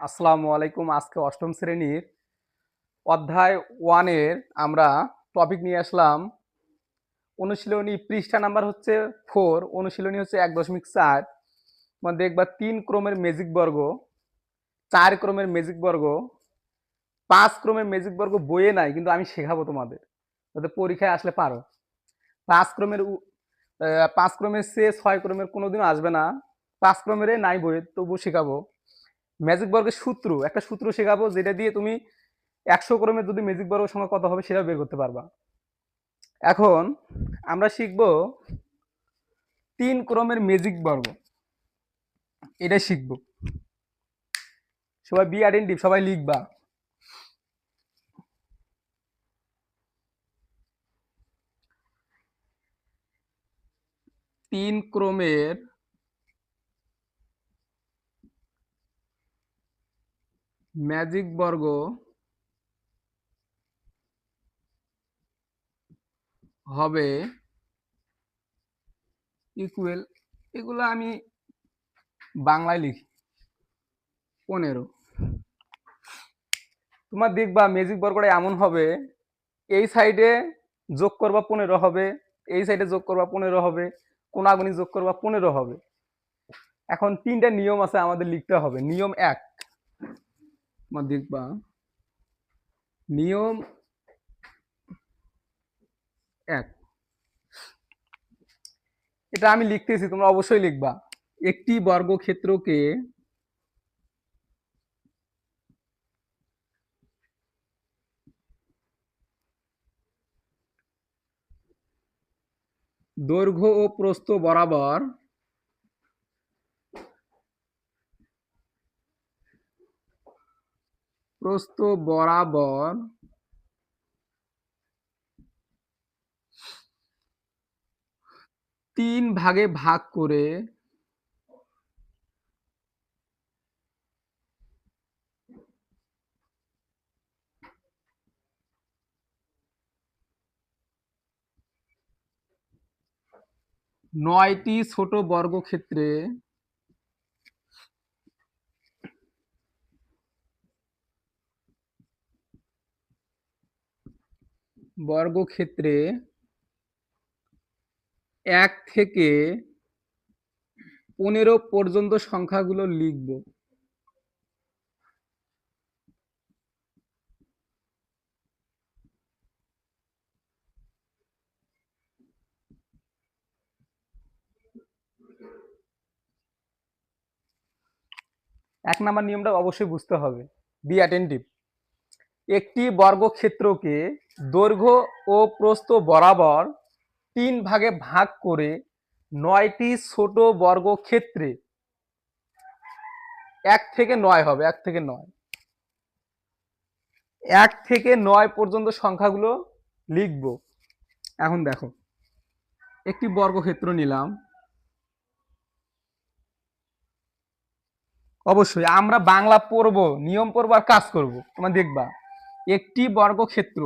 আসসালামু আলাইকুম। আজকে অষ্টম শ্রেণীর অধ্যায় 1 এর আমরা টপিক নিয়ে আসলাম। অনুশীলনী পৃষ্ঠা নাম্বার হচ্ছে 4, অনুশীলনী হচ্ছে 1.4। তোমরা দেখবা 3 ক্রমের ম্যাজিক বর্গ, 4 ক্রমের ম্যাজিক বর্গ, 5 ক্রমের ম্যাজিক বর্গ বইয়ে নাই, কিন্তু আমি শেখাবো তোমাদের, যাতে পরীক্ষায় আসলে পারো। 5 ক্রমের 5 ক্রমের চেয়ে 6 ক্রমের কোনোদিনও আসবে না। 5 ক্রমের নাই বইয়ে, তবুও শেখাবো। ম্যাজিক বর্গের সূত্র, একটা সূত্র শেখাবো যেটা দিয়ে তুমি 100 ক্রমের যদি ম্যাজিক বর্গের সংখ্যা কত হবে সেটা বের করতে পারবা। এখন আমরা শিখব 3 ক্রমের ম্যাজিক বর্গ, এটা শিখব। সবাই বি অ্যাটেন্টিভ, সবাই লিখবা। তিন ক্রমের ম্যাজিক বর্গ হবে ইকুয়াল, এগুলো আমি বাংলায় লিখি 15। তোমার দেখবা ম্যাজিক বর্গটা এমন হবে, এই সাইডে যোগ করবা 15 হবে, এই সাইডে যোগ করবা 15 হবে, কোনাগুনি যোগ করবা 15 হবে। এখন 3টা নিয়ম আছে আমাদের লিখতে হবে। নিয়ম 1, তোমার দেখবা নিয়ম 1, এটা আমি লিখতেছি, তোমরা অবশ্যই লিখবা। একটি বর্গক্ষেত্রকে দৈর্ঘ্য ও প্রস্থ বরাবর প্রস্থ বরাবর 3 ভাগে ভাগ করে নয়টি ছোট বর্গক্ষেত্রে বর্গক্ষেত্রে 1 থেকে 15 পর্যন্ত সংখ্যাগুলো লিখব। এক নাম্বার নিয়মটা অবশ্যই বুঝতে হবে, বি অ্যাটেন্টিভ। একটি বর্গক্ষেত্রকে দৈর্ঘ্য ও প্রস্থ বরাবর 3 ভাগে ভাগ করে 9টি ছোট বর্গক্ষেত্রে 1 থেকে 9 হবে, 1 থেকে 9, 1 থেকে 9 পর্যন্ত সংখ্যাগুলো লিখব। এখন দেখো, একটি বর্গক্ষেত্র নিলাম, অবশ্যই আমরা বাংলা পড়বো, নিয়ম পড়বো আর কাজ করব। তোমরা দেখবা একটি বর্গক্ষেত্র,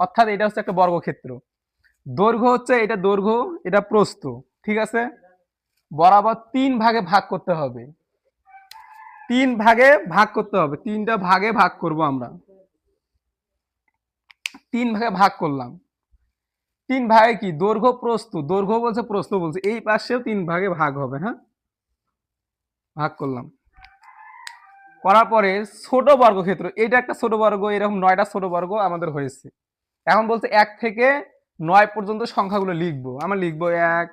অর্থাৎ এটা হচ্ছে একটা বর্গক্ষেত্র, দৈর্ঘ্য হচ্ছে এটা দৈর্ঘ্য, এটা প্রস্থ, ঠিক আছে, বরাবর 3 ভাগে ভাগ করতে হবে, 3 ভাগে ভাগ করতে হবে, 3টা ভাগে ভাগ করব আমরা। 3 ভাগে ভাগ করলাম, 3 ভাগে কি দৈর্ঘ্য প্রস্থ, দৈর্ঘ্য বলছে প্রস্থ বলছে, এই পাশেও 3 ভাগে ভাগ হবে। হ্যাঁ, ভাগ করলাম, করার পরে ছোট বর্গক্ষেত্র, এটা একটা ছোট বর্গ, এরকম 9টা ছোট বর্গ আমাদের হয়েছে। এখন বলছে 1 থেকে 9 পর্যন্ত সংখ্যাগুলো লিখবো। আমরা লিখবো 1,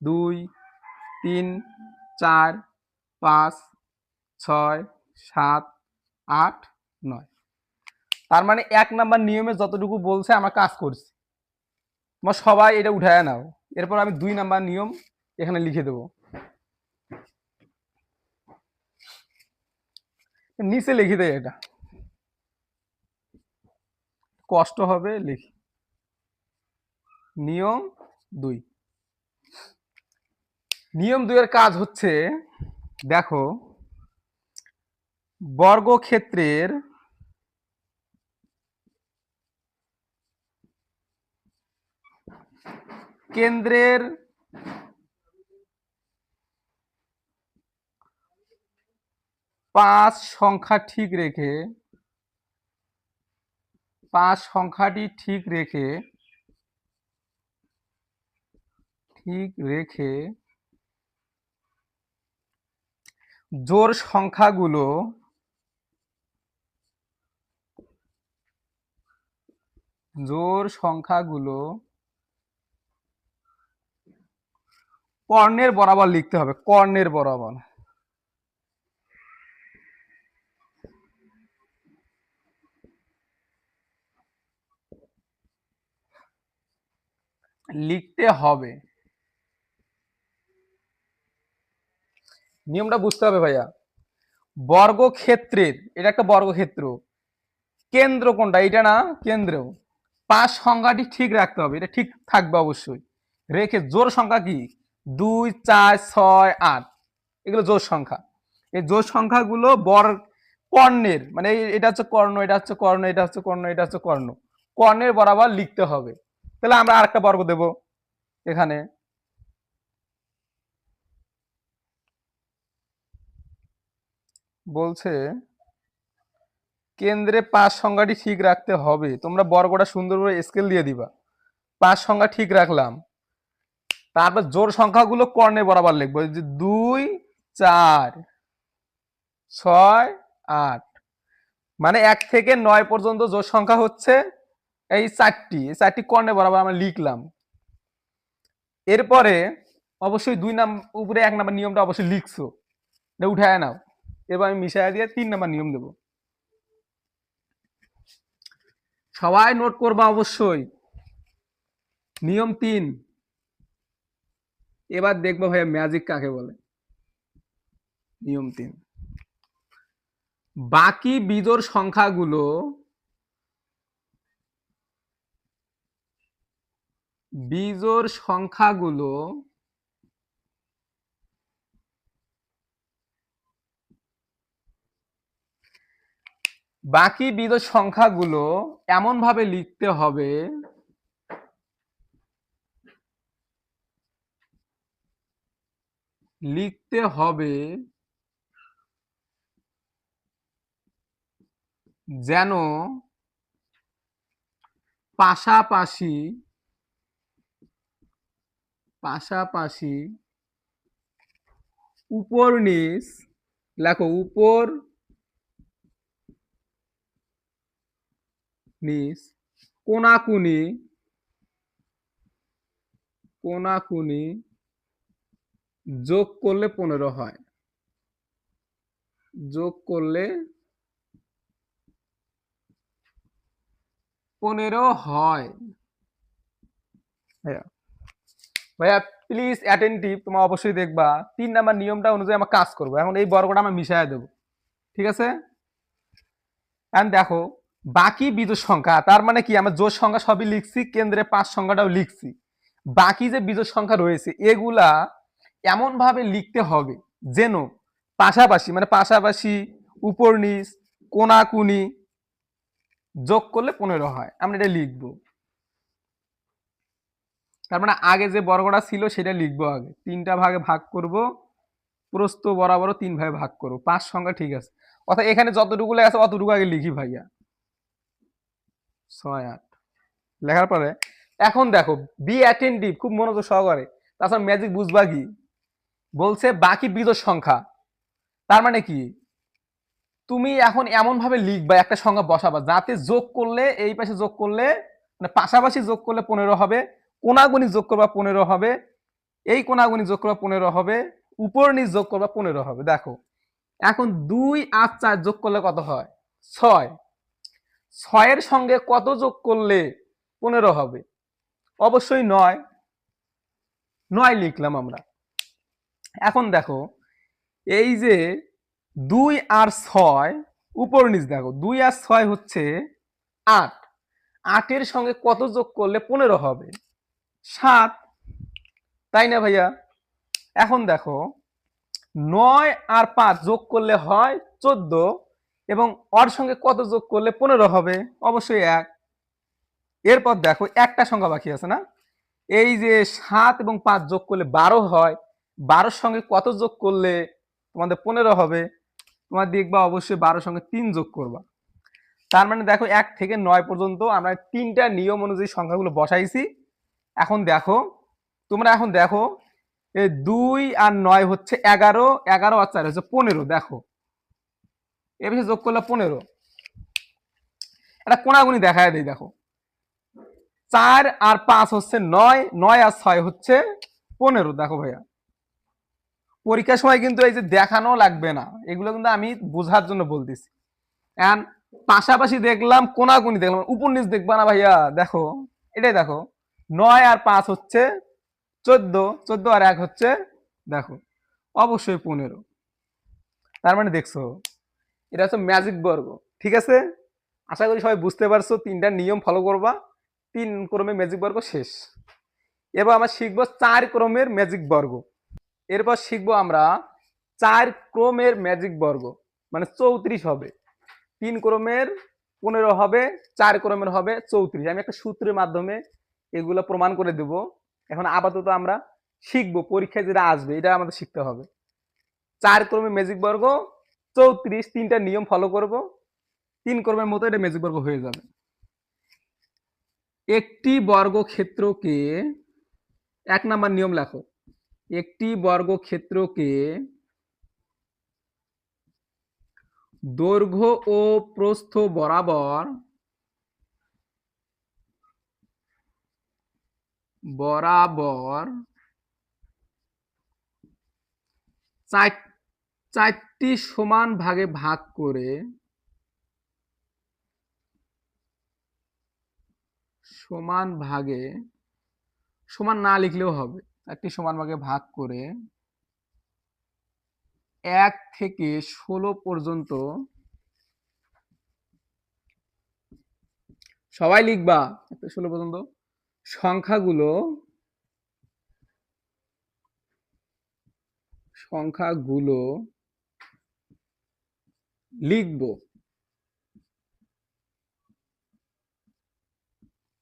2, 3, 4, 5, 6, 7, 8, 9। তার মানে 1 নাম্বার নিয়মে যতটুকু বলছে আমরা কাজ করছি। তোমরা সবাই এটা উঠায় নাও, এরপর আমি 2 নাম্বার নিয়ম এখানে লিখে দেবো, নিচে লিখে দেয়, এটা কষ্ট হবে, লিখি। নিয়ম 2, নিয়ম 2 এর কাজ হচ্ছে, দেখো বর্গক্ষেত্রের কেন্দ্রের 5 সংখ্যা ঠিক রেখে 5 সংখ্যাটি ঠিক রেখে জোড় সংখ্যাগুলো কর্ণের বরাবর লিখতে হবে, কর্ণের বরাবর। লিখতে হবে, নিয়মটা বুঝতে হবে ভাইয়া। বর্গক্ষেত্রের, এটা একটা বর্গক্ষেত্র, কেন্দ্র কোনটা? এটা না, কেন্দ্র। 5 সংখ্যাটি ঠিক রাখতে হবে, এটা ঠিক থাকবে অবশ্যই। রেখে জোড় সংখ্যা কি? 2, 4, 6, 8, এগুলো জোড় সংখ্যা। এই জোড় সংখ্যাগুলো কর্ণের, মানে এটা হচ্ছে কর্ণ, এটা হচ্ছে কর্ণ, এটা হচ্ছে কর্ণ, এটা হচ্ছে কর্ণ, কর্ণের বরাবর লিখতে হবে। তাহলে আমরা আরেকটা বর্গ দেব এখানে। বলছে কেন্দ্রে 5 সংখ্যাটি ঠিক রাখতে হবে। তোমরা বর্গটা সুন্দর করে স্কেল দিয়ে দিবা। 5 সংখ্যা ঠিক রাখলাম, তারপর জোড় সংখ্যাগুলো কর্ণের বরাবর লিখবো। যে 2, 4, 6, 8, মানে 1 থেকে 9 পর্যন্ত জোড় সংখ্যা হচ্ছে এই 4টি, এই 4টি কর্ণের বরাবর আমরা লিখলাম। এরপরে অবশ্যই 2 নাম্বার উপরে 1 নাম্বার নিয়মটা অবশ্যই লিখছো, এটা উঠায় নাও। এবার আমি মিশাইয়া দিয়ে 3 নাম্বার নিয়ম দেব। সবাই নোট করবা অবশ্যই। নিয়ম 3। এবার দেখবো ভাইয়া ম্যাজিক কাকে বলে। নিয়ম 3, বাকি বিজোড় সংখ্যাগুলো এমন ভাবে লিখতে হবে যেন পাশাপাশি উপর নিচ, লেখো উপর নিচ, কোনাকুনি যোগ করলে 15 হয়। যোগ করলে 15 হয়। ভাইয়া প্লিজ অ্যাটেন্টিভ, তোমরা অবশ্যই দেখবা। 3 নাম্বার নিয়মটা অনুযায়ী আমরা কাজ করবো। এখন এই বর্গটা আমরা মিশাইয়া দেবো, ঠিক আছে? এখন দেখো বাকি বিজোড় সংখ্যা, তার মানে কি? আমরা জোড় সংখ্যা সবই লিখছি, কেন্দ্রে 5 সংখ্যাটাও লিখছি। বাকি যে বিজোড় সংখ্যা রয়েছে এগুলা এমন ভাবে লিখতে হবে যেন পাশাপাশি, মানে পাশাপাশি, উপর নিচ, কোনাকুনি যোগ করলে 15 হয়। আমরা এটা লিখবো। তার মানে আগে যে বর্গটা ছিল সেটা লিখবো আগে। 3টা ভাগে ভাগ করব, প্রস্থ বরাবরও 3 ভাগে ভাগ করব। 5 সংখ্যা ঠিক আছে, অর্থাৎ এখানে যতটুকু লেখা আছে অতটুকু আগে লিখি ভাইয়া। 6, 8 লেখার পরে এখন দেখো বি অ্যাটেন্টিভ, খুব মনোযোগ সহকারে, তাছাড়া ম্যাজিক বুঝবা কি? বলছে বাকি বিজোড় সংখ্যা, তার মানে কি? তুমি এখন এমন ভাবে লিখবা, একটা সংখ্যা বসাবা যাতে যোগ করলে, এই পাশে যোগ করলে, মানে পাশাপাশি যোগ করলে 15 হবে, কোনাগুনি যোগ করবা 15 হবে, এই কোনাগুনি যোগ করবা 15 হবে, উপর নিচ যোগ করবা 15 হবে। দেখো এখন 2 আর 4 যোগ করলে কত হয়? 6। 6 সঙ্গে কত যোগ করলে 15 হবে? অবশ্যই 9। 9 লিখলাম আমরা। এখন দেখো এই যে 2 আর 6 উপর নিচ, দেখো 2 আর 6 হচ্ছে 8। 8 সঙ্গে কত যোগ করলে 15 হবে? 7, তাই না ভাইয়া? এখন দেখো 9 আর 5 যোগ করলে হয় 14, এবং ওর সঙ্গে কত যোগ করলে 15 হবে? অবশ্যই 1। এরপর দেখো একটা সংখ্যা বাকি আছে না, এই যে 7 এবং 5 যোগ করলে 12 হয়। 12 সঙ্গে কত যোগ করলে তোমাদের 15 হবে? তোমার দেখবা অবশ্যই 12 সঙ্গে 3 যোগ করবা। তার মানে দেখো 1 থেকে 9 পর্যন্ত আমরা 3টা নিয়ম অনুযায়ী সংখ্যাগুলো বসাইছি। এখন দেখো, তোমরা এখন দেখো এই 2 আর 9 হচ্ছে 11, 11 আর 4 হচ্ছে 15। দেখো এর পিছনে যোগ করলে 15। এটা কোনাগুনি দেখায় দেই। দেখো 4 আর 5 হচ্ছে 9, 9 আর 6 হচ্ছে 15। দেখো ভাইয়া, পরীক্ষার সময় কিন্তু এই যে দেখানো লাগবে না, এগুলো কিন্তু আমি বোঝার জন্য বলতেছি। এখন পাশাপাশি দেখলাম, কোনাকুনি দেখলাম, উপর নিচ দেখবা না ভাইয়া। দেখো এটাই দেখো, 9 আর 5 হচ্ছে 14, 14 আর 1 হচ্ছে দেখো অবশ্যই 15। তার মানে দেখছো এটা হচ্ছে ম্যাজিক বর্গ। ঠিক আছে, আশা করি সবাই বুঝতে পারছো। 3টা নিয়ম ফলো করবা, 3 ক্রমে ম্যাজিক বর্গ শেষ। এবার আমরা শিখবো 4 ক্রমের ম্যাজিক বর্গ। এরপর শিখবো আমরা 4 ক্রমের ম্যাজিক বর্গ, মানে 34 হবে। 3 ক্রমের 15 হবে, 4 ক্রমের হবে 34। আমি একটা সূত্রের মাধ্যমে এগুলো প্রমাণ করে দেব। এখন আপাতত আমরা শিখবো, পরীক্ষায় যেটা আসবে এটা আমাদের শিখতে হবে। 4 ক্রমের ম্যাজিক বর্গ 34, 3টা নিয়ম ফলো করব, 3 ক্রমের মতো এটা ম্যাজিক বর্গ হয়ে যাবে। একটি বর্গক্ষেত্রকে, 1 নাম্বার নিয়ম লেখো, একটি বর্গক্ষেত্রকে দৈর্ঘ্য ও প্রস্থ বরাবর চারটি সমান ভাগে ভাগ করে সমান ভাগে, সমান না লিখলেও হবে, চারটি সমান ভাগে ভাগ করে 1 থেকে 16 পর্যন্ত, সবাই লিখবা 1 থেকে 16 পর্যন্ত সংখ্যাগুলো লিখবো।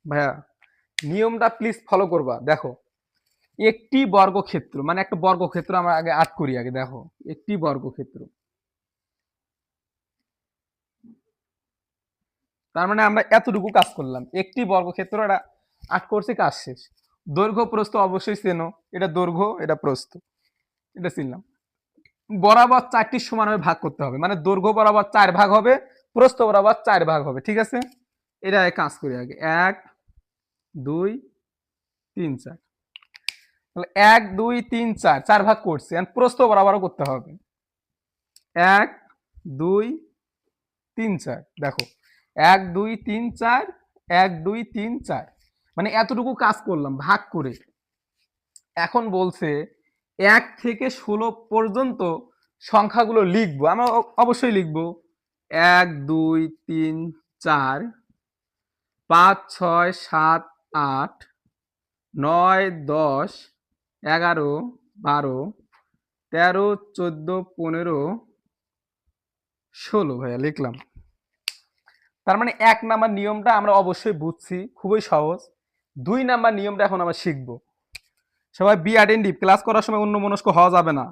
ভাইয়া নিয়মটা প্লিজ ফলো করবা। দেখো একটি বর্গক্ষেত্র, মানে একটা বর্গক্ষেত্র আমরা আগে আট করি। আগে দেখো একটি বর্গক্ষেত্র, তার মানে আমরা এতটুকু কাজ করলাম। একটি বর্গক্ষেত্র এটা আট করছি, কাজ শেষ। দৈর্ঘ্য প্রস্থ অবশ্যই চেনো, এটা দৈর্ঘ্য এটা প্রস্থ, এটা চিনলাম। বরাবর 4টি সমানভাবে ভাগ করতে হবে, মানে দৈর্ঘ্য বরাবর 4 ভাগ হবে, প্রস্থ বরাবর 4 ভাগ হবে। ঠিক আছে, এটা কাজ করি আগে। 1 2 3 4, তাহলে 1 2 3 4, 4 ভাগ করছি। আর প্রস্থ বরাবরও করতে হবে, 1 2 3 4। দেখো 1 2 3 4, 1 2 3 4, মানে এতটুকু কাজ করলাম ভাগ করে। এখন বলছে 1 থেকে 16 পর্যন্ত সংখ্যাগুলো লিখবো। আমরা অবশ্যই লিখবো 1 2 3 4 5 6 7 8 9 10 11 12 13 14 15 16। ভাইয়া লিখলাম। তার মানে 1 নাম্বার নিয়মটা আমরা অবশ্যই বুঝছি, খুবই সহজ। 2 নাম্বার নিয়মটা এখন আমরা শিখবো। সবাই বি অ্যাটেন্টিভ, ক্লাস করার সময় অন্যমনস্ক হওয়া যাবে না।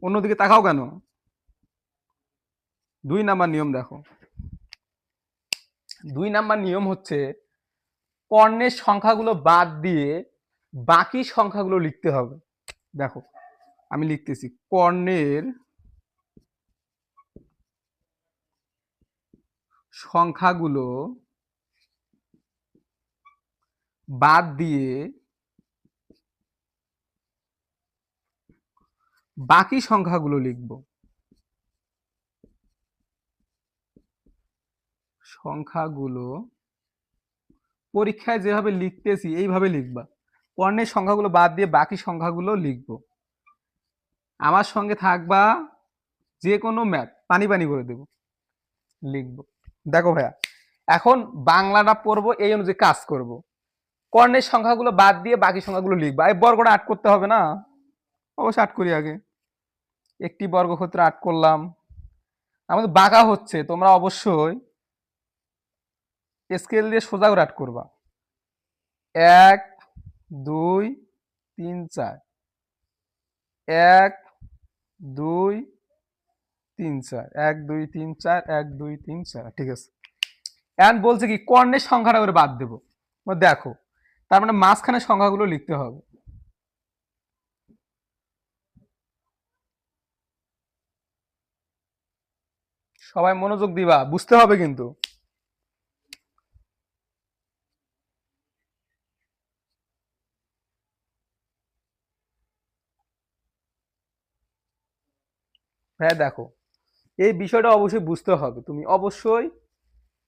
অন্যদিকে তাকাও কেন? 2 নাম্বার নিয়ম দেখো। 2 নাম্বার নিয়ম হচ্ছে কর্ণের সংখ্যাগুলো বাদ দিয়ে বাকি সংখ্যাগুলো লিখতে হবে। দেখো আমি লিখতেছি, কর্ণের সংখ্যাগুলো বাদ দিয়ে বাকি সংখ্যাগুলো লিখব। সংখ্যাগুলো পরীক্ষায় যেভাবে লিখতেছি এইভাবে লিখবা। কর্ণের সংখ্যাগুলো বাদ দিয়ে বাকি সংখ্যাগুলো লিখব। আমার সঙ্গে থাকবা, যে কোনো ম্যাথ পানি পানি করে দেব, লিখব। দেখো ভাইয়া, এখন বাংলাটা পড়বো, এই অনুযায়ী কাজ করব। কর্ণের সংখ্যাগুলো বাদ দিয়ে বাকি সংখ্যাগুলো লিখবা। এই বর্গটা আট করতে হবে না? অবশ্যই আট করি আগে। একটি বর্গক্ষেত্র আট করলাম। আমাদের বাঁকা হচ্ছে, তোমরা অবশ্যই স্কেল দিয়ে সোজা করে আট করবা। 1 2 3 4, 1 2 তিন চার, 1 2 3 4, 1 2 3 4, ঠিক আছে। এখন বলছে কি কর্ণের সংখ্যাটা করে বাদ দেবো। দেখো তার মানে মাঝখানে সংখ্যাগুলো লিখতে হবে। সবাই মনোযোগ দিবা, বুঝতে হবে কিন্তু। হ্যাঁ দেখো, এই বিষয়টা অবশ্যই বুঝতে হবে, তুমি অবশ্যই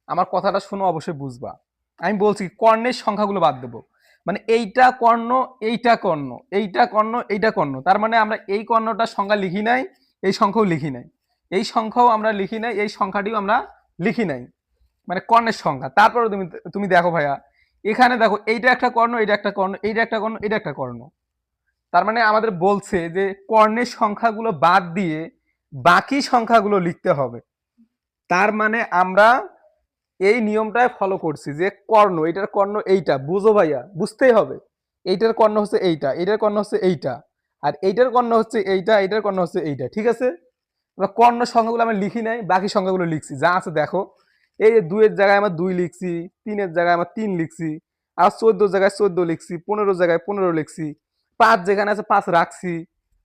আমার কথাটা শোনো, অবশ্যই বুঝবা। আমি বলছি কর্ণের সংখ্যাগুলো বাদ দেবো, মানে এইটা কর্ণ, এইটা কর্ণ, এইটা কর্ণ, এইটা কর্ণ, তার মানে আমরা এই কর্ণটার সংখ্যা লিখি নাই, এই সংখ্যাও লিখি নাই, এই সংখ্যাও আমরা লিখি নাই, এই সংখ্যাটিও আমরা লিখি নাই, মানে কর্ণের সংখ্যা। তারপরে তুমি তুমি দেখো ভাইয়া, এখানে দেখো এইটা একটা কর্ণ, এইটা একটা কর্ণ, এইটা একটা কর্ণ, এইটা একটা কর্ণ, তার মানে আমাদের বলছে যে কর্ণের সংখ্যাগুলো বাদ দিয়ে বাকি সংখ্যাগুলো লিখতে হবে। তার মানে আমরা এই নিয়মটাই ফলো করছি যে কর্ণ, এটার কর্ণ এইটা, বুঝো ভাইয়া, বুঝতেই হবে। এইটার কর্ণ হচ্ছে এইটা, এইটার কর্ণ হচ্ছে এইটা, আর এইটার কর্ণ হচ্ছে এইটা, এইটার কর্ণ হচ্ছে এইটা, ঠিক আছে। আমরা কর্ণ সংখ্যাগুলো আমরা লিখি নাই, বাকি সংখ্যাগুলো লিখছি যা আছে দেখো। এই যে 2 এর জায়গায় আমরা 2 লিখছি, 3 এর জায়গায় আমরা 3 লিখছি, আর 14 জায়গায় 14 লিখছি, 15 জায়গায় 15 লিখছি, 5 যেখানে আছে 5 রাখছি,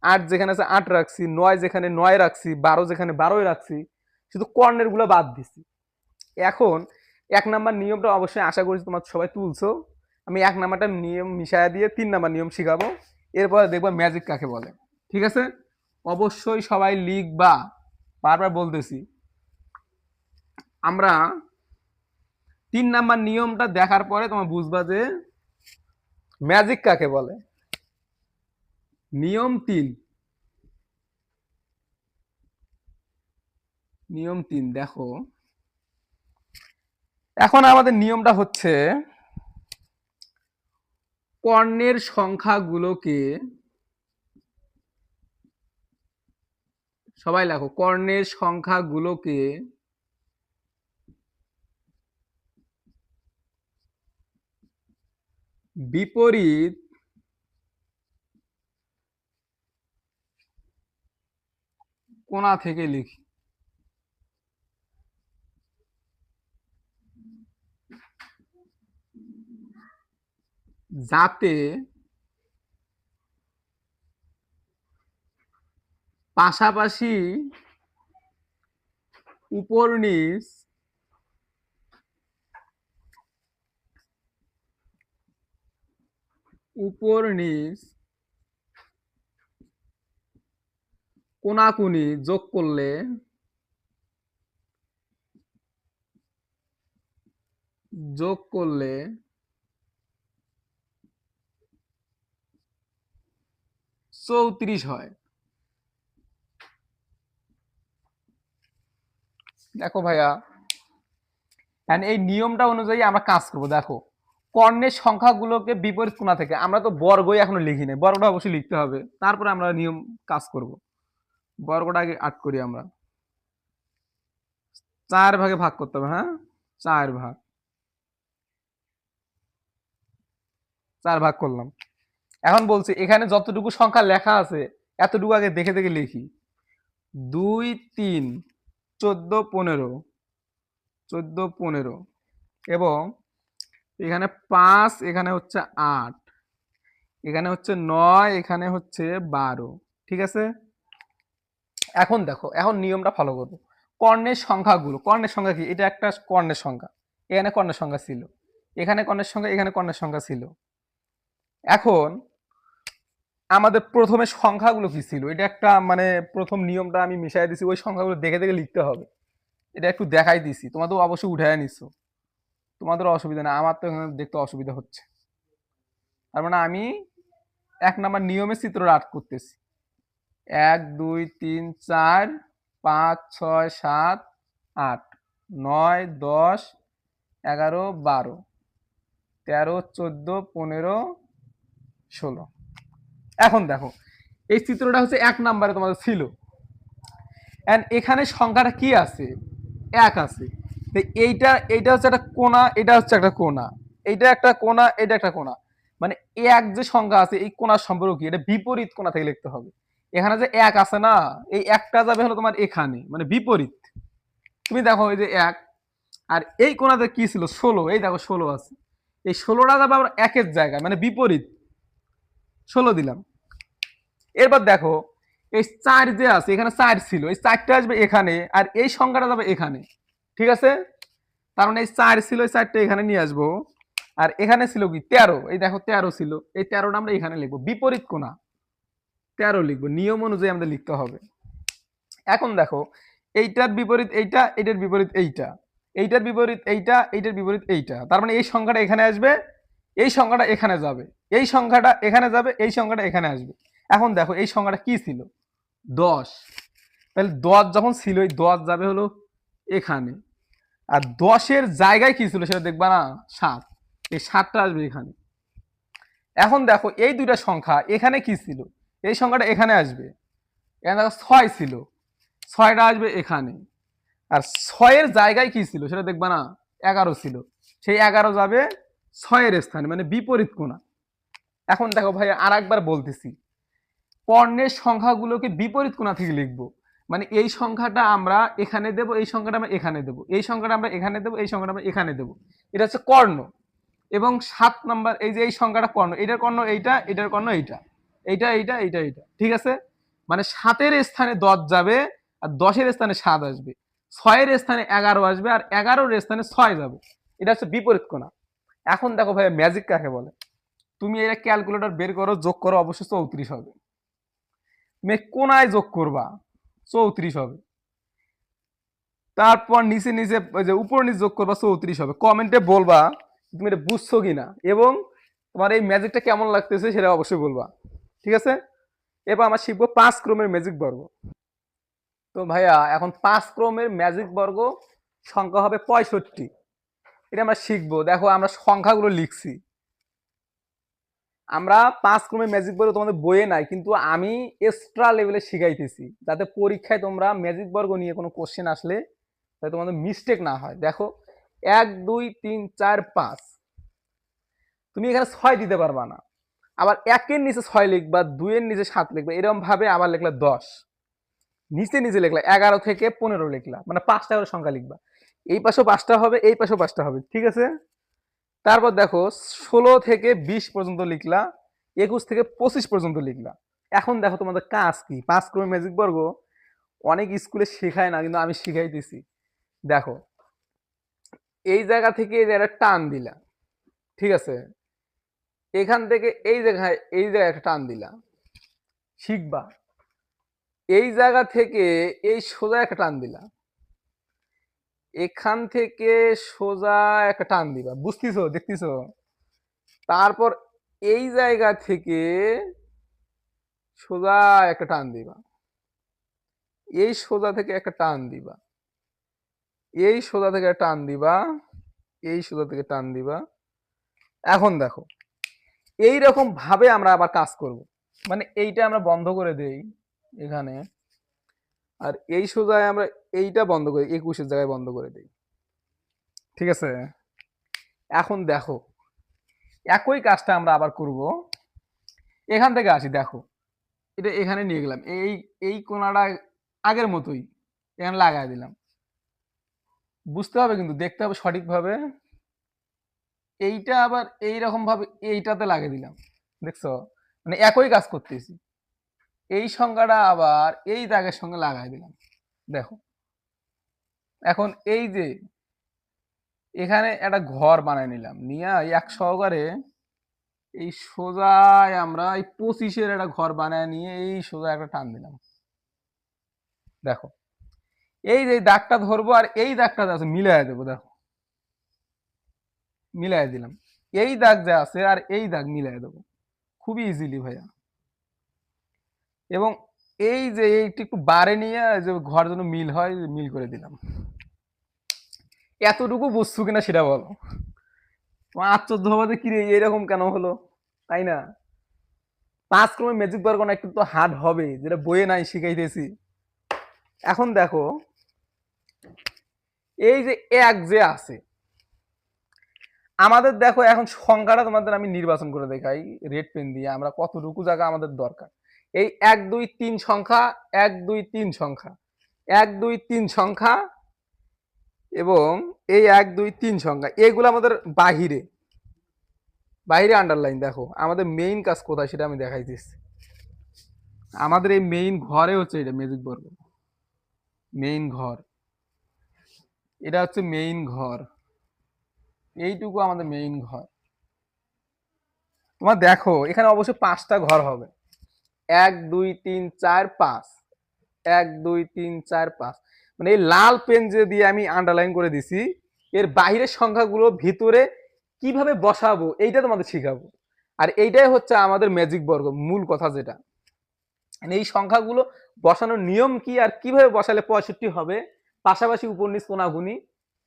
8 যেখানে আছে 8 রাখছি, 9 যেখানে 9 রাখছি, 12 যেখানে 12 রাখছি, শুধু কর্ণের গুলো বাদ দিছি। এখন 1 নাম্বার নিয়মটা অবশ্যই আশা করি তোমরা সবাই তুলছো। আমি 1 নাম্বারটা নিয়ম মিশায়া দিয়ে 3 নাম্বার নিয়ম শিখাবো, এরপরে দেখবা ম্যাজিক কাকে বলে, ঠিক আছে। অবশ্যই সবাই লিখবা, বারবার বলতেছি। আমরা 3 নাম্বার নিয়মটা দেখার পরে তোমরা বুঝবা যে ম্যাজিক কাকে বলে। নিয়ম 3, নিয়ম 3 দেখো, এখন আমাদের নিয়মটা হচ্ছে কর্ণের সংখ্যাগুলোকে, সবাই লেখো, কর্ণের সংখ্যাগুলোকে বিপরীত কোণা থেকে লিখি। যাতে পাশাপাশি উপর নিচ কোণাকুনি যোগ করলে যোগ করলে 34 হয়। দেখো ভাইয়া, এই নিয়মটা অনুযায়ী আমরা কাজ করব। দেখো কর্ণের সংখ্যাগুলোকে বিপরীত কোণা থেকে, আমরা তো বর্গই এখনো লিখি নাই, বর্গটা অবশ্যই লিখতে হবে, তারপরে আমরা নিয়ম কাজ করব। বর্গটা আগে 8 করি আমরা, 4 ভাগে ভাগ করতে হবে, হ্যাঁ 4 ভাগ, 4 ভাগ করলাম। এখন বলছি এখানে যতটুকু সংখ্যা লেখা আছে এতটুকু আগে দেখে দেখে লিখি। 2 3 14 15, 14 15, এবং এখানে 5, এখানে হচ্ছে 8, এখানে হচ্ছে 9, এখানে হচ্ছে 12, ঠিক আছে। এখন দেখো, এখন নিয়মটা ফলো করবো। কর্ণের সংখ্যাগুলো, কর্ণের সংখ্যা কি, এটা একটা কর্ণের সংখ্যা, এখানে কর্ণের সংখ্যা ছিল, এখানে কর্ণের সংখ্যা, এখানে কর্ণের সংখ্যা ছিল। এখন আমাদের প্রথমে সংখ্যাগুলো কি ছিল, এটা একটা মানে প্রথম নিয়মটা আমি মিশাই দিছি, ওই সংখ্যাগুলো দেখে দেখে লিখতে হবে। এটা একটু দেখাই দিছি, তোমাদের অবশ্যই উঠায় নিচ্ছ, তোমাদের অসুবিধা না, আমার তো এখানে দেখতে অসুবিধা হচ্ছে। তার মানে আমি 1 নাম্বার নিয়মের চিত্রটা আর্ট করতেছি। 1 2 3 4 5 6 7 8 9 10 11 12 13 14 15 16। এখন দেখো এই চিত্রটা হচ্ছে 1 নাম্বারে তোমাদের ছিল, এন্ড এখানে সংখ্যাটা কি আছে, 1 আছে। তো এইটা, এইটা হচ্ছে একটা কোণা, এটা হচ্ছে একটা কোণা, এইটা একটা কোণা, এটা একটা কোণা, মানে 1 যে সংখ্যা আছে এই কোণার সম্পর্ক কি, এটা বিপরীত কোণা থেকে লিখতে হবে। এখানে যে এক আছে না, এই একটা যাবে হলো তোমার এখানে, মানে বিপরীত। তুমি দেখো এই যে এক, আর এই কোণাতে কি ছিল 16, এই দেখো 16 আছে, এই 16টা যাবে আবার একের জায়গায়, মানে বিপরীত। 16 দিলাম। এরপর দেখো এই 4 যে আছে, এখানে 4 ছিল, এই 4টা আসবে এখানে, আর এই সংখ্যাটা যাবে এখানে। ঠিক আছে, তার মানে এই 4 ছিল, এই 4টা এখানে নিয়ে আসবো। আর এখানে ছিল কি 13, এই দেখো 13 ছিল, এই 13টা আমরা এখানে লিখবো, বিপরীত কোণা 13 লিখবো, নিয়ম অনুযায়ী আমাদের লিখতে হবে। এখন দেখো এইটার বিপরীত এইটা, এইটার বিপরীত এইটা, এইটার বিপরীত এইটা, এইটার বিপরীত এইটা, তার মানে এই সংখ্যাটা এখানে আসবে, এই সংখ্যাটা এখানে যাবে, এই সংখ্যাটা এখানে যাবে, এই সংখ্যাটা এখানে আসবে। এখন দেখো এই সংখ্যাটা কি ছিল 10, তাহলে 10 যখন ছিল, এই 10 যাবে হলো এখানে, আর 10-এর জায়গায় কি ছিল সেটা দেখবা না 7, এই 7টা আসবে এখানে। এখন দেখো এই দুইটা সংখ্যা এখানে কি ছিল, এই সংখ্যাটা এখানে আসবে, এখানে দেখো 6 ছিল, 6টা আসবে এখানে, আর 6-এর জায়গায় কি ছিল সেটা দেখবা না 11 ছিল, সেই 11 যাবে 6-এর স্থানে, মানে বিপরীত কোণা। এখন দেখো ভাই আর একবার বলতেছি, পণ্যের সংখ্যাগুলোকে বিপরীত কোণা থেকে লিখবো, মানে এই সংখ্যাটা আমরা এখানে দেব, এই সংখ্যাটা আমরা এখানে দেব, এই সংখ্যাটা আমরা এখানে দেব, এই সংখ্যাটা আমরা এখানে দেব, এটা হচ্ছে কর্ণ। এবং 7 নাম্বার এই যে এই সংখ্যাটা কর্ণ, এটার কর্ণ এইটা, এটার কর্ণ এইটা, এইটা এইটা এইটা এইটা, ঠিক আছে। মানে 7-এর স্থানে 10 যাবে, আর 10-এর স্থানে 7 আসবে, 6-এর স্থানে 11 আসবে, আর 11-এর স্থানে 6 যাবে, এটা হচ্ছে বিপরীত কোণা। এখন দেখো ভাই ম্যাজিক কাকে বলে, তুমি এটা ক্যালকুলেটর বের করো, যোগ করো, অবশ্যই 34 হবে। তুমি কোনায় যোগ করবা 34 হবে, তারপর নিচে নিচে ওই যে উপর নিচে যোগ করবা 34 হবে। কমেন্টে বলবা তুমি এটা বুঝছো কিনা, এবং তোমার এই ম্যাজিকটা কেমন লাগতেছে সেটা অবশ্যই বলবা, ঠিক আছে। এবার আমরা শিখবো 5 ক্রমের ম্যাজিক বর্গ। তো ভাইয়া এখন 5 ক্রমের ম্যাজিক বর্গ সংখ্যা হবে 65, এটা আমরা শিখবো। দেখো আমরা সংখ্যাগুলো লিখছি, আমরা 5 ক্রমের ম্যাজিক বর্গ তোমাদের বইয়ে নাই, কিন্তু আমি এক্সট্রা লেভেলে শিখাইতেছি, যাতে পরীক্ষায় তোমরা ম্যাজিক বর্গ নিয়ে কোনো কোশ্চেন আসলে তাই তোমাদের মিস্টেক না হয়। দেখো 1 2 3 4 5, তুমি এখানে 6 দিতে পারবা না, আবার 1-এর নিচে 6 লিখবা, 2-এর নিচে 7 লিখবা, এরকম ভাবে আবার লিখলা 10, নিচে নিচে লিখলা 11 থেকে 15 লিখলা, মানে 5টা করে সংখ্যা লিখবা, এই পাশেও 5টা হবে, এই পাশেও 5টা হবে, ঠিক আছে। তারপর দেখো 16 থেকে 20 পর্যন্ত লিখলা, 21 থেকে 25 পর্যন্ত লিখলা। এখন দেখো তোমাদের কাজ কি, 5 ক্রমের ম্যাজিক বর্গ অনেক স্কুলে শেখায় না, কিন্তু আমি শিখাইতেছি। দেখো এই জায়গা থেকে এই জায়গাটা টান দিলা, ঠিক আছে, এখান থেকে এই জায়গায় একটা টান দিলা, শিখবা। এই জায়গা থেকে এই সোজা একটা টান দিলা, এখান থেকে সোজা একটা টান দিবা, বুঝতেছো দেখতেছো। তারপর এই জায়গা থেকে সোজা একটা টান দিবা, এই সোজা থেকে একটা টান দিবা, এই সোজা থেকে টান দিবা, এই সোজা থেকে টান দিবা। এখন দেখো এই রকম ভাবে আমরা আবার কাজ করব, মানে এইটা আমরা বন্ধ করে দেই এখানে, আর এই সোজায় আমরা এইটা বন্ধ করি, 21-এর জায়গায় বন্ধ করে দেই, ঠিক আছে। এখন দেখো একই কাজটা আমরা আবার করব, এখান থেকে আসি। দেখো এটা এখানে নিয়ে গেলাম, এই এই কোণাটা আগের মতোই এখানে লাগাই দিলাম, বুঝতে হবে কিন্তু দেখতে হবে সঠিকভাবে। এইটা আবার এইরকম ভাবে এইটাতে লাগিয়ে দিলাম, দেখছো, মানে একই কাজ করতেছি। এই সংখ্যাটা আবার এই দাগের সঙ্গে লাগাই দিলাম, দেখো। এখন এই যে এখানে একটা ঘর বানাই নিলাম, নিয়ে এক সহকারে এই সোজায় আমরা এই 25-এর একটা ঘর বানায় নিয়ে এই সোজা একটা টান দিলাম। দেখো এই যে দাগটা ধরবো, আর এই দাগটা আছে মিলাই দেবো, দেখো মিলাই দিলাম, এই দাগ যা আছে আর এই দাগ মিলাই দেবো খুবই ইজিলি ভাইয়া। এবং এই যে এইটা একটু বাড়ে নিয়ে যে ঘর যেন মিল হয়, মিল করে দিলাম। এতটুকু বুঝছো কিনা সেটা বলো, তোমার আশ্চর্য হবাতে কি রে এরকম কেন হলো, তাই না। 5 ক্রমের ম্যাজিক বর্গ না একটু তো হার্ড হবে, যেটা বইয়ে নাই শিখাইতেছি। এখন দেখো এই যে এক যে আছে আমাদের, দেখো এখন সংখ্যাটা তোমাদের আমি নির্বাচন করে দেখাই রেড পেন দিয়ে, আমরা কতটুকু জায়গা আমাদের দরকার। এই 1 2 3 সংখ্যা, 1 2 3 সংখ্যা, 1 2 3 সংখ্যা এবং এই 1 2 3 সংখ্যা, এগুলো আমাদের বাহিরে বাইরে আন্ডারলাইন। দেখো আমাদের মেইন কাজ কোথায় সেটা আমি দেখাই দিচ্ছি। আমাদের এই মেইন ঘরে হচ্ছে এটা ম্যাজিক বর্গ, মেইন ঘর, এটা হচ্ছে মেইন ঘর, এইটুকু আমাদের মেইন ঘর। তোমার দেখো এখানে অবশ্যই 5টা ঘর হবে, 1 2 3 4 5, 1 2 3 4 5, মানে এই লাল পেন যে দিয়ে আমি আন্ডারলাইন করে দিছি, এর বাইরের সংখ্যাগুলো ভিতরে কিভাবে বসাবো এইটা তোমাদের শিখাবো। আর এইটাই হচ্ছে আমাদের ম্যাজিক বর্গ, মূল কথা যেটা। এই সংখ্যাগুলো বসানোর নিয়ম কি আর কিভাবে বসালে 65 হবে, পাশাপাশি উপর নিচ কোনাগুনি,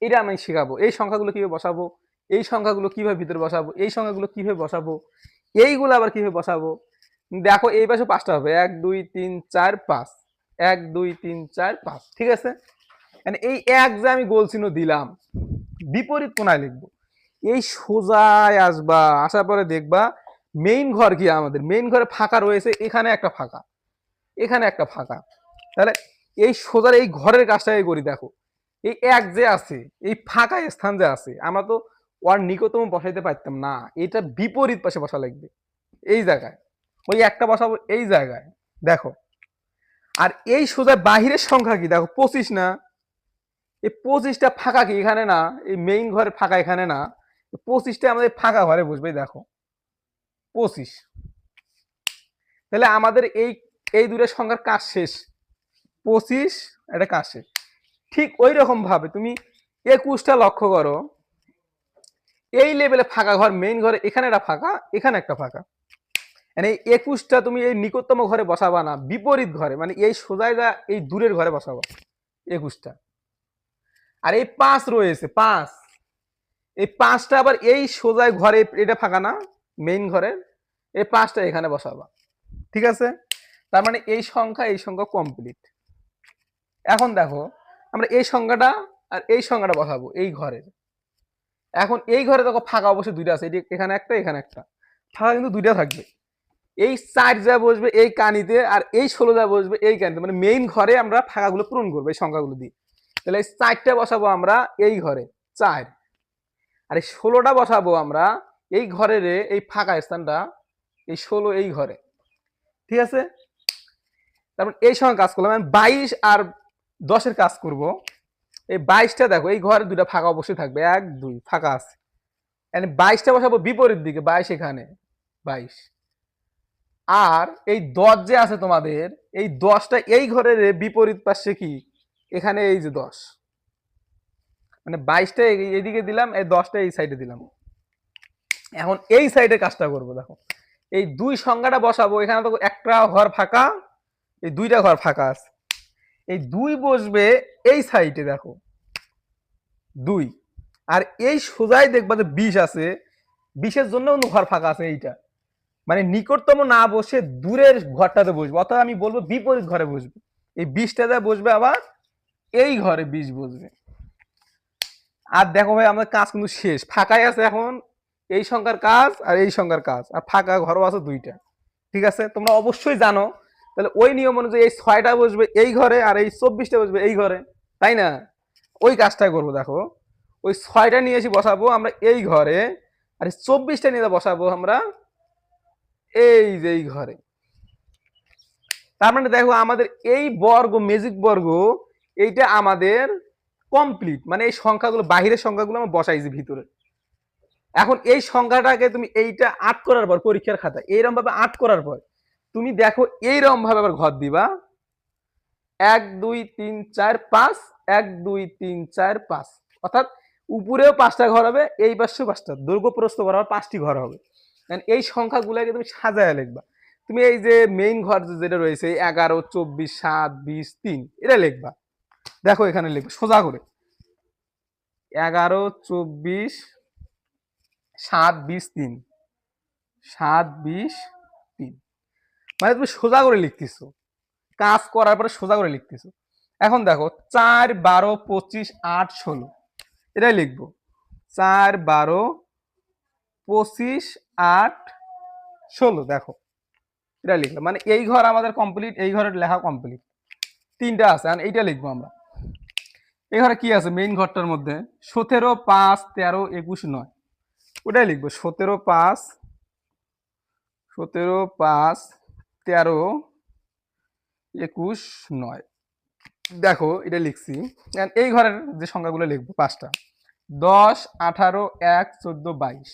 এটা আমি শেখাবো। এই সংখ্যাগুলো কিভাবে বসাবো, এই সংখ্যাগুলো কিভাবে ভিতরে বসাবো, এই সংখ্যাগুলো কিভাবে বসাবো, এইগুলো আবার কিভাবে বসাবো। দেখো এই পাশে 5টা হবে, 1 2 3 4 5, 1 2 3 4 5, ঠিক আছে। মানে এই এক যে আমি গোল চিহ্ন দিলাম, বিপরীত কোণায় লিখবো, এই সোজায় আসবা, আসার পরে দেখবা মেইন ঘর কি আমাদের, মেইন ঘরে ফাঁকা রয়েছে, এখানে একটা ফাঁকা, এখানে একটা ফাঁকা। তাহলে এই সোজার এই ঘরের কাজটাই করি। দেখো এই এক যে আছে, এই ফাঁকা স্থান যে আছে, আমরা তো ওর নিকটতম বসাইতে পারতাম না, এটা বিপরীত পাশে বসা লাগবে, এই জায়গায়। ওই একটা বসাবো এই জায়গায়, দেখো। আর এই সোজার বাহিরের সংখ্যা কি, দেখো 25 না, এই 25টা ফাঁকা কি এখানে না, এই মেইন ঘরের ফাঁকা এখানে না, 25টা আমাদের ফাঁকা ঘরে বসবে, দেখো 25। তাহলে আমাদের এই এই দুটো সংখ্যার কাজ শেষ, 25 এটা কাজ শেষ। ঠিক ওই রকম ভাবে তুমি 21টা লক্ষ্য করো, এই লেভেলে ফাঁকা ঘর, মেইন ঘরে এখানে একটা ফাঁকা, এখানে একটা ফাঁকা, মানে 21টা তুমি এই নিকটতম ঘরে বসাবা না, বিপরীত ঘরে, মানে এই সোজায় যা এই দূরের ঘরে বসাবা 21টা। আর এই 5 রয়েছে, 5, এই 5টা আবার এই সোজায় ঘরে, এটা ফাঁকা না মেইন ঘরের, এই 5টা এখানে বসাবা, ঠিক আছে। তার মানে এই সংখ্যা কমপ্লিট। এখন দেখো আমরা এই সংখ্যাটা আর এই সংখ্যাটা বসাবো এই ঘরের। এখন এই ঘরে দেখো ফাঁকা অবশ্যই দুইটা আছে, এখানে একটা এখানে একটা, ফাঁকা কিন্তু দুইটা থাকবে। এই 4 যা বসবে এই কানিতে, আর এই 16 যা বসবে এই কানিতে, মানে মেইন ঘরে আমরা ফাঁকাগুলো পূরণ করবো এই সংখ্যাগুলো দিয়ে। তাহলে এই 4টা বসাবো আমরা এই ঘরে 4, আর এই 16টা বসাবো আমরা এই ঘরের এই ফাঁকা স্থানটা, এই 16 এই ঘরে, ঠিক আছে। তারপর এই সময় কাজ করলাম, আমি 22 আর 10-এর কাজ করব। এই 22টা দেখো এই ঘরে দুটা ফাঁকা অবশ্যই থাকবে, 1 2 ফাঁকা আছে, মানে 22টা বসাবো বিপরীত দিকে, 22 এখানে 22। আর এই 10 যে আছে তোমাদের, এই 10টা এই ঘরের বিপরীত পাশে কি, এখানে এই যে 10, মানে 22টা এইদিকে দিলাম, এই 10টা এই সাইডে দিলাম। এখন এই সাইডে কাজটা করব। দেখো এই দুই সংখ্যাটা বসাবো, এখানে তো একটা ঘর ফাঁকা, এই দুইটা ঘর ফাঁকা আছে, এই 2 বসবে এই সাইডে, দেখো 2। আর এই সোজাই দেখবা যে 20 আছে, 20-এর জন্য ঘর ফাঁকা আছে এইটা, মানে নিকটতম না বসে দূরের ঘরটাতে বসবে, অর্থাৎ আমি বলবো বিপরীত ঘরে বসবে। এই 20টাতে বসবে, আবার এই ঘরে 20 বসবে। আর দেখো ভাই আমাদের কাজ কিন্তু শেষ, ফাঁকাই আছে এখন এই সংখ্যার কাজ আর এই সংখ্যার কাজ, আর ফাঁকা ঘরও আছে দুইটা, ঠিক আছে। তোমরা অবশ্যই জানো, তাহলে ওই নিয়ম অনুযায়ী এই 6টা বসবে এই ঘরে আর এই 24টা বসবে এই ঘরে, তাই না। ওই কাজটাই করবো। দেখো ওই 6টা নিয়ে এসে বসাবো আমরা এই ঘরে, আর 24টা নিয়ে বসাবো আমরা এই যে এই ঘরে। তার মানে দেখো আমাদের এই বর্গ, ম্যাজিক বর্গ, এইটা আমাদের কমপ্লিট, মানে এই সংখ্যাগুলো, বাহিরের সংখ্যাগুলো আমরা বসাইছি ভিতরে। এখন এই সংখ্যাটাকে তুমি এইটা 8 করার পর পরীক্ষার খাতা এইরকম ভাবে 8 করার পর তুমি দেখো এইরকম ভাবে আবার ঘর দিবা, 1 2 3 4 5, 1 2 3 4 5, অর্থাৎ উপরেও 5টা ঘর হবে, এই পাশেও 5টা, দৈর্ঘ্য প্রস্থ বরাবর 5টি ঘর হবে। এই সংখ্যাগুলোকে তুমি সাজায় লিখবা। তুমি এই যে মেইন ঘর যেটা রয়েছে 11 24 7 20 3, এটা লিখবা। দেখো এখানে লিখবে সোজা করে 11 24 7 20 3, 7 20 3, মানে তুমি সোজা করে লিখতেছো, কাজ করার পরে সোজা করে লিখতেছো। এখন দেখো 4 12 25 8 16, এটাই লিখবো 4 12 25 8 16। দেখো এটা লিখলাম, মানে এই ঘর আমাদের কমপ্লিট, এই ঘরের লেখা কমপ্লিট। 3টা আছে, আর এইটা লিখবো আমরা। এই ঘরে কি আছে মেইন ঘরটার মধ্যে? 17, 5, 13, 21, 9, ওটাই লিখবো। 17, 5, 13, 21, 9। দেখো এটা লিখছি। এই ঘরের যে সংখ্যাগুলো লিখবো 5টা: 10, 18, 1, 14, 22।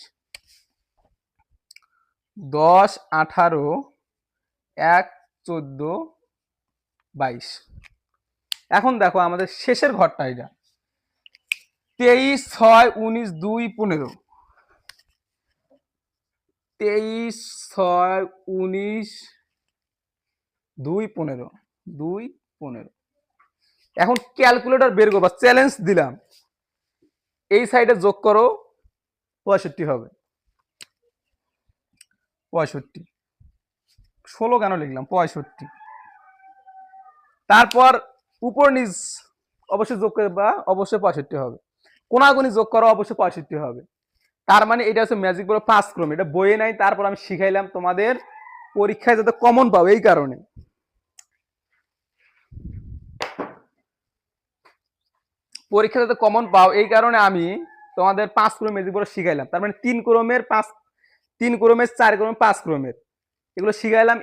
10, 18, 1, 14, 22। এখন দেখো আমাদের শেষের ঘরটা এটা: 23, 6, 19, 2, 15। 23, 6, 19, 2, 15, 2, 15। এখন ক্যালকুলেটর বের করবা, চ্যালেঞ্জ দিলাম, এই সাইডে যোগ করো, 65 হবে। 65, 16 কেন লিখলাম, 65। তারপর উপর নিচ অবশ্যই যোগ করবা, অবশ্যই 65 হবে। কোনাগুনি যোগ করো, অবশ্যই 65 হবে। তার মানে এটা হচ্ছে ম্যাজিক বড় 5 ক্রম, এটা বইয়ে নাই, তারপর আমি শিখাইলাম তোমাদের পরীক্ষায় যাতে কমন পাও, এই কারণে। পরীক্ষা যাতে কমন পাও এই কারণে আমি তোমাদের 5 ক্রম ম্যাজিক বড় শিখাইলাম। তার মানে 3 ক্রমের 5, 3 ক্রমের 4 ক্রমের 5 ক্রমের এগুলো শিখাইলাম।